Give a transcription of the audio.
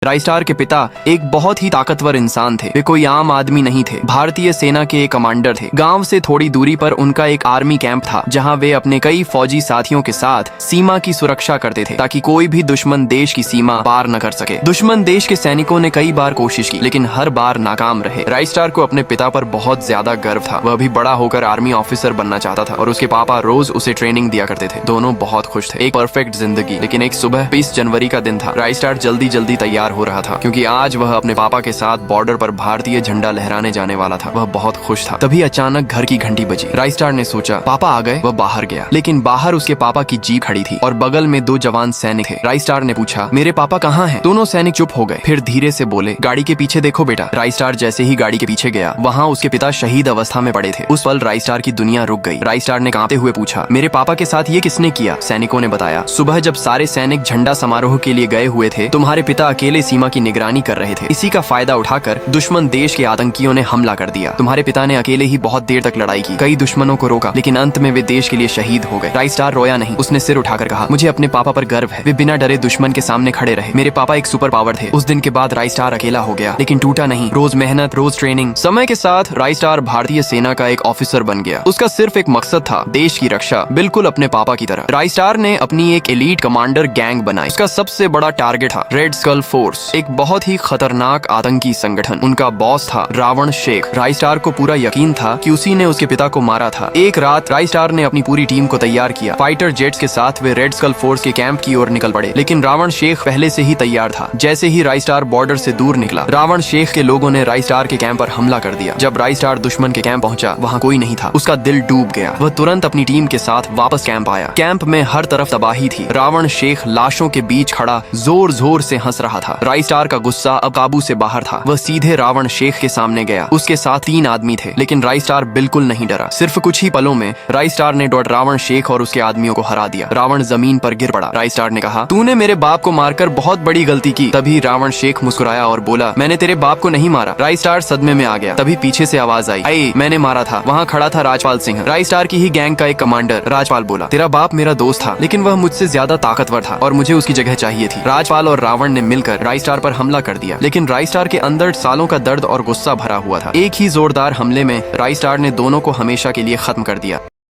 राइस्टार के पिता एक बहुत ही ताकतवर इंसान थे। वे कोई आम आदमी नहीं थे। भारतीय सेना के एक कमांडर थे। गांव से थोड़ी दूरी पर उनका एक आर्मी कैंप था, जहां वे अपने कई फौजी साथियों के साथ सीमा की सुरक्षा करते थे, ताकि कोई भी दुश्मन देश की सीमा पार न कर सके। दुश्मन देश के सैनिकों ने कई बार कोशिश की, लेकिन हर बार नाकाम रहे। राइस्टार को अपने पिता पर बहुत ज्यादा गर्व था। वह भी बड़ा होकर आर्मी ऑफिसर बनना चाहता था और उसके पापा रोज उसे ट्रेनिंग दिया करते थे। दोनों बहुत खुश थे। एक परफेक्ट जिंदगी। लेकिन एक सुबह 20 जनवरी का दिन था। राइस्टार जल्दी जल्दी तैयार हो रहा था, क्योंकि आज वह अपने पापा के साथ बॉर्डर पर भारतीय झंडा लहराने जाने वाला था। वह बहुत खुश था। तभी अचानक घर की घंटी बजी। राइस्टार ने सोचा पापा आ गए। वह बाहर गया, लेकिन बाहर उसके पापा की जीप खड़ी थी और बगल में 2 जवान सैनिक थे। राइस्टार ने पूछा, मेरे पापा कहाँ हैं? दोनों सैनिक चुप हो गए, फिर धीरे से बोले, गाड़ी के पीछे देखो बेटा। राइस्टार जैसे ही गाड़ी के पीछे गया, वहाँ उसके पिता शहीद अवस्था में पड़े थे। उस पल राइस्टार की दुनिया रुक गई। राइस्टार ने कांपते हुए पूछा, मेरे पापा के साथ ये किसने किया? सैनिकों ने बताया, सुबह जब सारे सैनिक झंडा समारोह के लिए गए हुए थे, तुम्हारे पिता अकेले सीमा की निगरानी कर रहे थे। इसी का फायदा उठाकर दुश्मन देश के आतंकियों ने हमला कर दिया। तुम्हारे पिता ने अकेले ही बहुत देर तक लड़ाई की, कई दुश्मनों को रोका, लेकिन अंत में वे देश के लिए शहीद हो गए। राइस्टार रोया नहीं। उसने सिर उठाकर कहा, मुझे अपने पापा पर गर्व है। वे बिना डरे दुश्मन के सामने खड़े रहे। मेरे पापा एक सुपर पावर थे। उस दिन के बाद राइस्टार अकेला हो गया, लेकिन टूटा नहीं। रोज मेहनत, रोज ट्रेनिंग। समय के साथ राइस्टार भारतीय सेना का एक ऑफिसर बन गया। उसका सिर्फ एक मकसद था, देश की रक्षा, बिल्कुल अपने पापा की तरह। राइस्टार ने अपनी एक एलीट कमांडर गैंग बनाई। उसका सबसे बड़ा टारगेट था रेड स्कल फोर्स, एक बहुत ही खतरनाक आतंकी संगठन। उनका बॉस था रावण शेख। राइस्टार को पूरा यकीन था कि उसी ने उसके पिता को मारा था। एक रात राइस्टार ने अपनी पूरी टीम को तैयार किया। फाइटर जेट्स के साथ वे रेड स्कल फोर्स के कैंप की ओर निकल पड़े, लेकिन रावण शेख पहले से ही तैयार था। जैसे ही राइस्टार बॉर्डर से दूर निकला, रावण शेख के लोगों ने राइस्टार के कैंप पर हमला कर दिया। जब राइस्टार दुश्मन के कैंप पहुंचा, वहाँ कोई नहीं था। उसका दिल डूब गया। वह तुरंत अपनी टीम के साथ वापस कैंप आया। कैंप में हर तरफ तबाही थी। रावण शेख लाशों के बीच खड़ा जोर जोर से हंस रहा था। राइस्टार का गुस्सा अब काबू से बाहर था। वह सीधे रावण शेख के सामने गया। उसके साथ 3 आदमी थे, लेकिन राइस्टार बिल्कुल नहीं डरा। सिर्फ कुछ ही पलों में राइस्टार ने रावण शेख और उसके आदमियों को हरा दिया। रावण जमीन पर गिर पड़ा। राइस्टार ने कहा, तूने मेरे बाप को मारकर बहुत बड़ी गलती की। तभी रावण शेख मुस्कुराया और बोला, मैंने तेरे बाप को नहीं मारा। राइस्टार सदमे में आ गया। तभी पीछे से आवाज आई, अये मैंने मारा था। वहाँ खड़ा था राजपाल सिंह, राइस्टार की ही गैंग का एक कमांडर। राजपाल बोला, तेरा बाप मेरा दोस्त था, लेकिन वह मुझसे ज्यादा ताकतवर था और मुझे उसकी जगह चाहिए थी। राजपाल और रावण ने मिलकर राइस्टार पर हमला कर दिया, लेकिन राइस्टार के अंदर सालों का दर्द और गुस्सा भरा हुआ था। एक ही जोरदार हमले में राइस्टार ने दोनों को हमेशा के लिए खत्म कर दिया।